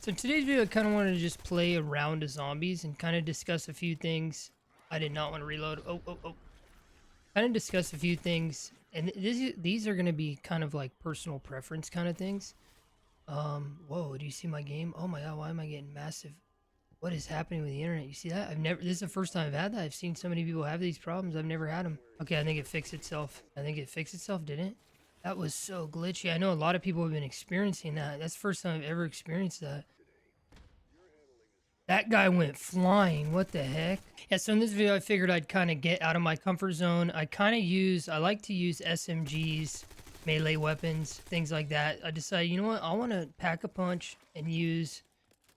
So in today's video, I kind of wanted to just play around as zombies and kind of discuss a few things. I did not want to reload. Oh. Kind of discuss a few things, and these are going to be kind of like personal preference kind of things. Whoa, do you see my game? Oh my god, why am I getting massive? What is happening with the internet? You see that? This is the first time I've had that. I've seen so many people have these problems. I've never had them. Okay, I think it fixed itself. Didn't it? That was so glitchy. I know a lot of people have been experiencing that. That's the first time I've ever experienced that. That guy went flying. What the heck? Yeah, so in this video, I figured I'd kind of get out of my comfort zone. I like to use SMGs, melee weapons, things like that. I decided, you know what? I want to pack a punch and use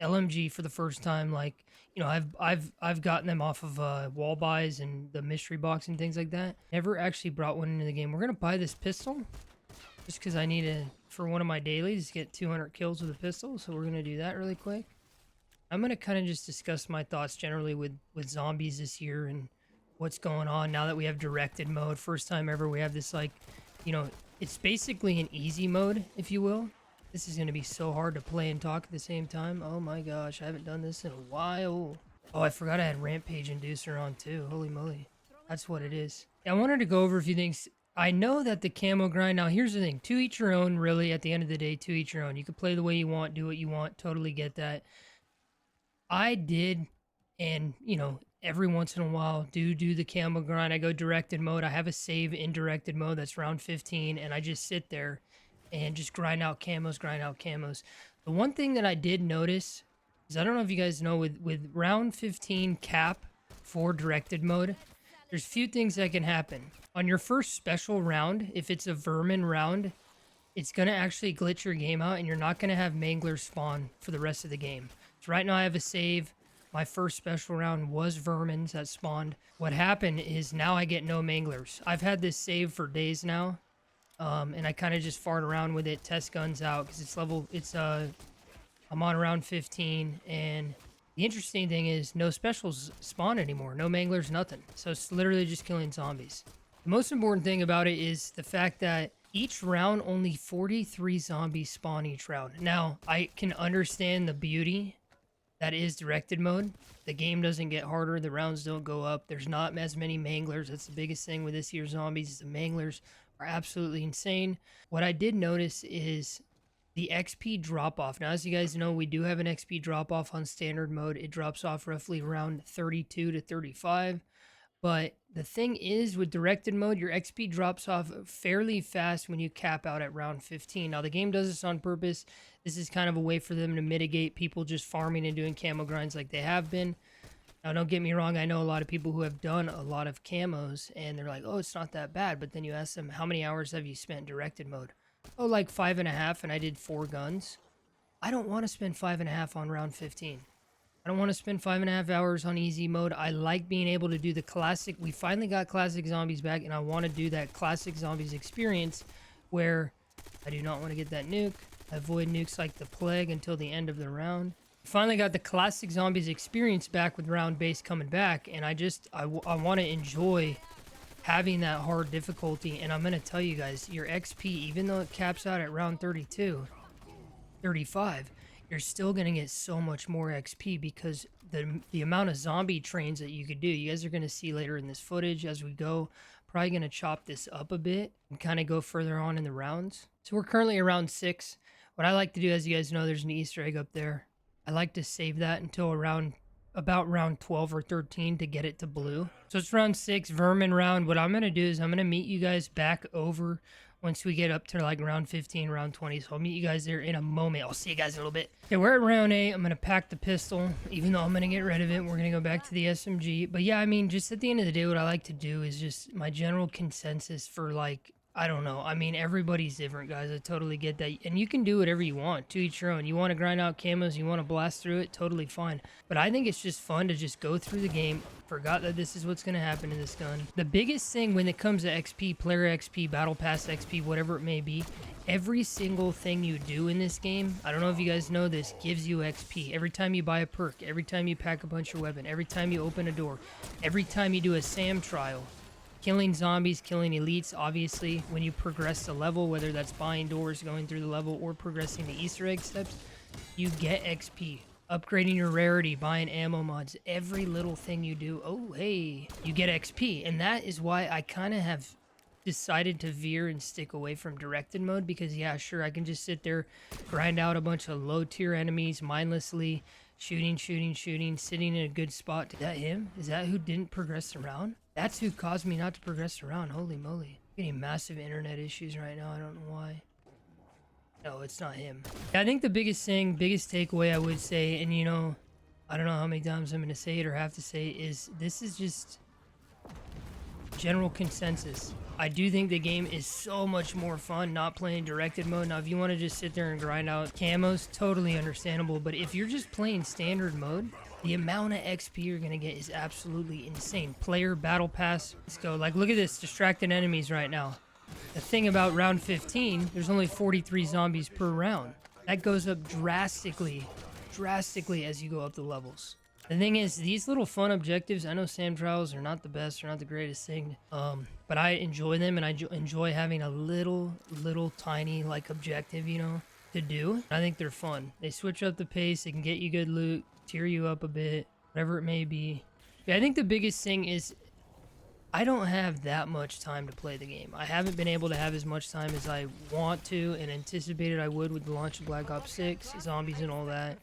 LMG for the first time. Like, you know, I've gotten them off of wall buys and the mystery box and things like that. Never actually brought one into the game. We're going to buy this pistol just because I need to, for one of my dailies, get 200 kills with a pistol. So we're going to do that really quick. I'm going to kind of just discuss my thoughts generally with zombies this year and what's going on now that we have directed mode. First time ever we have this, like, you know, it's basically an easy mode, if you will. This is going to be so hard to play and talk at the same time. Oh my gosh, I haven't done this in a while. Oh, I forgot I had Rampage Inducer on too. Holy moly. That's what it is. Yeah, I wanted to go over a few things. I know that the camo grind, now here's the thing. To each your own, really, at the end of the day, to each your own. You can play the way you want, do what you want, totally get that. I did, and you know, every once in a while do the camo grind. I go directed mode. I have a save in directed mode that's round 15, and I just sit there and just grind out camos. The one thing that I did notice is, I don't know if you guys know, with round 15 cap for directed mode, there's few things that can happen. On your first special round, if it's a vermin round, it's going to actually glitch your game out, and you're not going to have manglers spawn for the rest of the game. So right now I have a save. My first special round was vermins that spawned. What happened is now I get no manglers. I've had this save for days now, and I kind of just fart around with it, test guns out, because I'm on round 15, and the interesting thing is no specials spawn anymore. No manglers, nothing. So it's literally just killing zombies. The most important thing about it is the fact that each round, only 43 zombies spawn each round. Now, I can understand the beauty that is directed mode. The game doesn't get harder. The rounds don't go up. There's not as many manglers. That's the biggest thing with this year's zombies, is the manglers are absolutely insane. What I did notice is the XP drop-off. Now, as you guys know, we do have an XP drop-off on standard mode. It drops off roughly around 32 to 35. But the thing is, with directed mode, your XP drops off fairly fast when you cap out at round 15. Now, the game does this on purpose. This is kind of a way for them to mitigate people just farming and doing camo grinds like they have been. Now, don't get me wrong. I know a lot of people who have done a lot of camos, and they're like, oh, it's not that bad. But then you ask them, how many hours have you spent directed mode? Oh, like 5.5, and I did 4 guns. I don't want to spend 5.5 on round 15. I don't want to spend 5.5 hours on easy mode. I like being able to do the classic. We finally got classic zombies back, and I want to do that classic zombies experience where I do not want to get that nuke. I avoid nukes like the plague until the end of the round. Finally got the classic zombies experience back with round base coming back, and I want to enjoy having that hard difficulty. And I'm going to tell you guys, your XP, even though it caps out at round 32, 35, you're still going to get so much more XP because the amount of zombie trains that you could do. You guys are going to see later in this footage as we go. Probably going to chop this up a bit and kind of go further on in the rounds. So we're currently around 6. What I like to do, as you guys know, there's an Easter egg up there. I like to save that until about round 12 or 13 to get it to blue. So it's round 6, vermin round. What I'm going to do is I'm going to meet you guys back over once we get up to like round 15, round 20. So I'll meet you guys there in a moment. I'll see you guys in a little bit. Okay, we're at round 8. I'm going to pack the pistol, even though I'm going to get rid of it. We're going to go back to the SMG. But yeah, I mean, just at the end of the day, what I like to do is just my general consensus for, like, I don't know. I mean, everybody's different, guys. I totally get that. And you can do whatever you want, to each your own. You want to grind out camos, you want to blast through it, totally fine. But I think it's just fun to just go through the game. Forgot that this is what's going to happen to this gun. The biggest thing when it comes to XP, player XP, battle pass XP, whatever it may be, every single thing you do in this game, I don't know if you guys know this, gives you XP. Every time you buy a perk, every time you pack a bunch of weapon, every time you open a door, every time you do a SAM trial, killing zombies, killing elites, obviously, when you progress the level, whether that's buying doors, going through the level, or progressing the Easter egg steps, you get XP. Upgrading your rarity, buying ammo mods, every little thing you do, oh hey, you get XP. And that is why I kind of have decided to veer and stick away from directed mode, because yeah, sure, I can just sit there, grind out a bunch of low tier enemies mindlessly, shooting, sitting in a good spot. Is that him? Is that who didn't progress around? That's who caused me not to progress around. Holy moly. Getting massive internet issues right now. I don't know why. No, it's not him. I think the biggest thing, biggest takeaway I would say, and you know, I don't know how many times I'm going to say it or have to say it, is this is just general consensus. I do think the game is so much more fun not playing directed mode. Now, if you want to just sit there and grind out camos, totally understandable. But if you're just playing standard mode, the amount of XP you're going to get is absolutely insane. Player battle pass. Let's go. Like, look at this. Distracted enemies right now. The thing about round 15, there's only 43 zombies per round. That goes up drastically as you go up the levels. The thing is, these little fun objectives, I know SAM trials are not the best, or not the greatest thing, but I enjoy them, and I enjoy having a little tiny, like, objective, you know, to do. I think they're fun. They switch up the pace, they can get you good loot, tear you up a bit, whatever it may be. But I think the biggest thing is, I don't have that much time to play the game. I haven't been able to have as much time as I want to and anticipated I would with the launch of Black Ops 6, zombies and all that.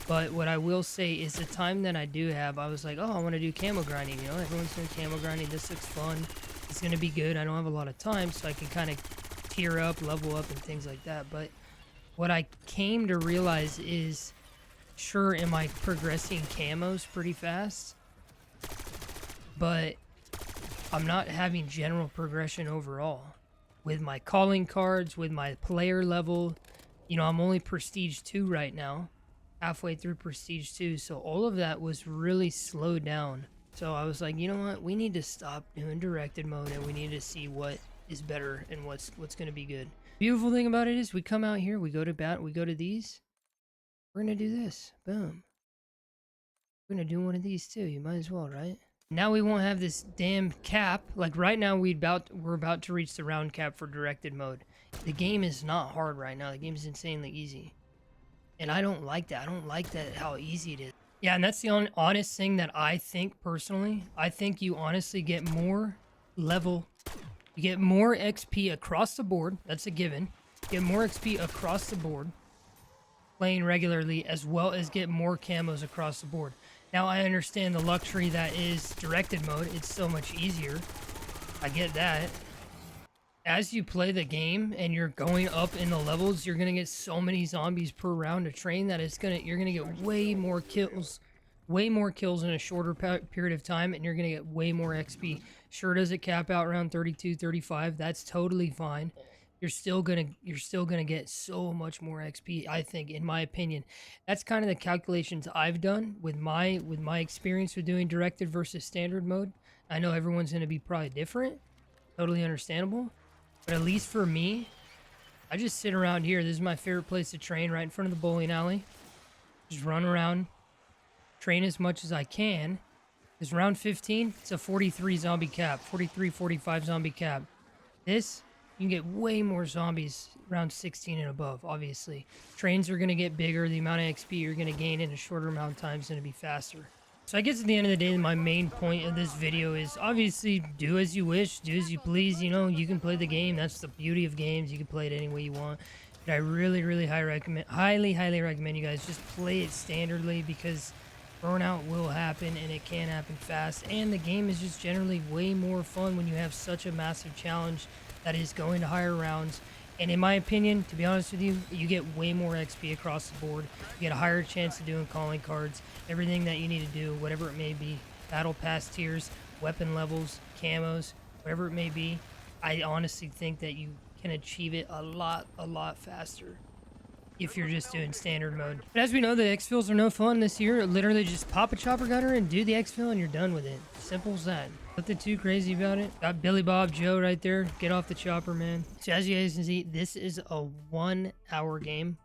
But what I will say is the time that I do have, I was like, oh, I want to do camo grinding, you know? Everyone's doing camo grinding. This looks fun. It's going to be good. I don't have a lot of time, so I can kind of tier up, level up, and things like that. But what I came to realize is, sure, am I progressing camos pretty fast? But I'm not having general progression overall. With my calling cards, with my player level, you know, I'm only Prestige 2 right now. Halfway through Prestige 2, so all of that was really slowed down. So I was like, you know what, we need to stop doing directed mode, and we need to see what is better and what's going to be good. Beautiful thing about it is we come out here, we go to these, we're going to do this, boom. We're going to do one of these too, you might as well, right? Now we won't have this damn cap. Like right now we're about to reach the round cap for directed mode. The game is not hard right now, the game is insanely easy. And I don't like that. I don't like that how easy it is. Yeah, and that's the honest thing that I think personally. I think you honestly get more level. You get more XP across the board. That's a given. Get more XP across the board playing regularly, as well as get more camos across the board. Now, I understand the luxury that is directed mode. It's so much easier. I get that. As you play the game and you're going up in the levels, you're gonna get so many zombies per round to train that you're gonna get way more kills in a shorter period of time, and you're gonna get way more XP. Sure, does it cap out around 32, 35? That's totally fine. You're still gonna get so much more XP, I think, in my opinion. That's kind of the calculations I've done with my experience with doing directed versus standard mode. I know everyone's gonna be probably different, totally understandable. But at least for me, I just sit around here. This is my favorite place to train, right in front of the bowling alley. Just run around, train as much as I can. This round 15, it's a 43 zombie cap, 43, 45 zombie cap. This, you can get way more zombies round 16 and above, obviously. Trains are going to get bigger. The amount of XP you're going to gain in a shorter amount of time is going to be faster. So I guess at the end of the day, my main point of this video is obviously do as you wish, do as you please. You know, you can play the game. That's the beauty of games. You can play it any way you want. But I really highly recommend you guys just play it standardly, because burnout will happen, and it can happen fast. And the game is just generally way more fun when you have such a massive challenge that is going to higher rounds. And in my opinion, to be honest with you, you get way more XP across the board. You get a higher chance of doing calling cards, everything that you need to do, whatever it may be. Battle pass tiers, weapon levels, camos, whatever it may be. I honestly think that you can achieve it a lot faster if you're just doing standard mode. But as we know, the exfils are no fun this year. Literally just pop a chopper gunner and do the exfil and you're done with it. Simple as that. Nothing too crazy about it. Got Billy Bob Joe right there. Get off the chopper, man. So as you guys can see, this is a 1 hour game.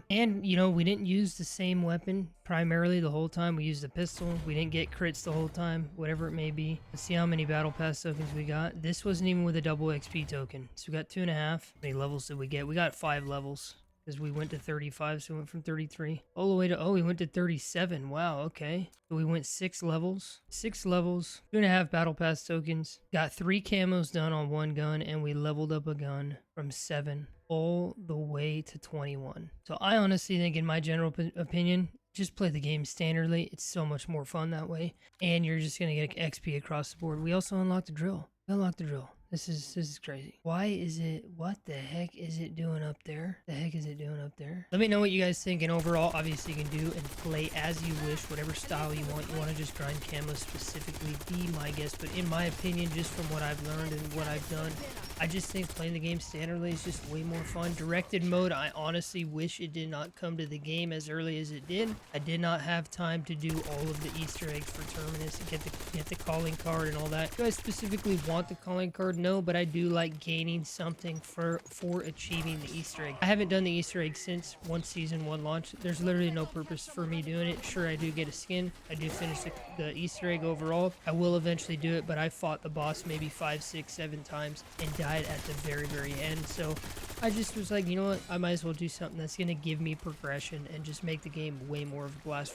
And, you know, we didn't use the same weapon primarily the whole time. We used the pistol. We didn't get crits the whole time, whatever it may be. Let's see how many battle pass tokens we got. This wasn't even with a double XP token. So we got 2.5. How many levels did we get? We got 5 levels. because we went to 35, so we went from 33 all the way to, oh, we went to 37. Wow, okay. So we went 6 levels. 6 levels, 2.5 battle pass tokens. Got 3 camos done on one gun, and we leveled up a gun from 7 all the way to 21. So I honestly think, in my general opinion, just play the game standardly. It's so much more fun that way, and you're just gonna get XP across the board. We also unlocked the drill. We unlocked the drill. This is crazy. Why is it, what the heck is it doing up there? The heck is it doing up there? Let me know what you guys think, and overall, obviously you can do and play as you wish, whatever style you want. You want to just grind camo specifically, be my guest. But in my opinion, just from what I've learned and what I've done, I just think playing the game standardly is just way more fun. Directed mode, I honestly wish it did not come to the game as early as it did. I did not have time to do all of the Easter eggs for Terminus and get the calling card and all that. Do I specifically want the calling card? No, but I do like gaining something for achieving the Easter egg. I haven't done the Easter egg since Season 1 launch. There's literally no purpose for me doing it. Sure, I do get a skin. I do finish the Easter egg overall. I will eventually do it, but I fought the boss maybe 5, 6, 7 times and died at the very end. So I just was like, you know what? I might as well do something that's going to give me progression and just make the game way more of a blast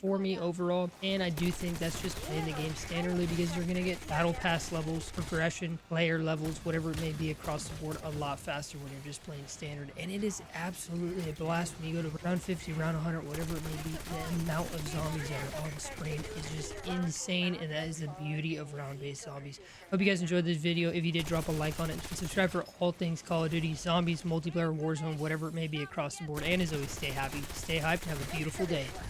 for me overall. And I do think that's just playing the game standardly, because you're going to get battle pass levels, progression, player levels, whatever it may be across the board a lot faster when you're just playing standard. And it is absolutely a blast when you go to round 50, round 100, whatever it may be. The amount of zombies that are on screen is just insane, and that is the beauty of round-based zombies. Hope you guys enjoyed this video. If you did, drop a like on it and subscribe for all things Call of Duty, zombies, multiplayer, Warzone, whatever it may be across the board. And as always, stay happy, stay hyped, and have a beautiful day.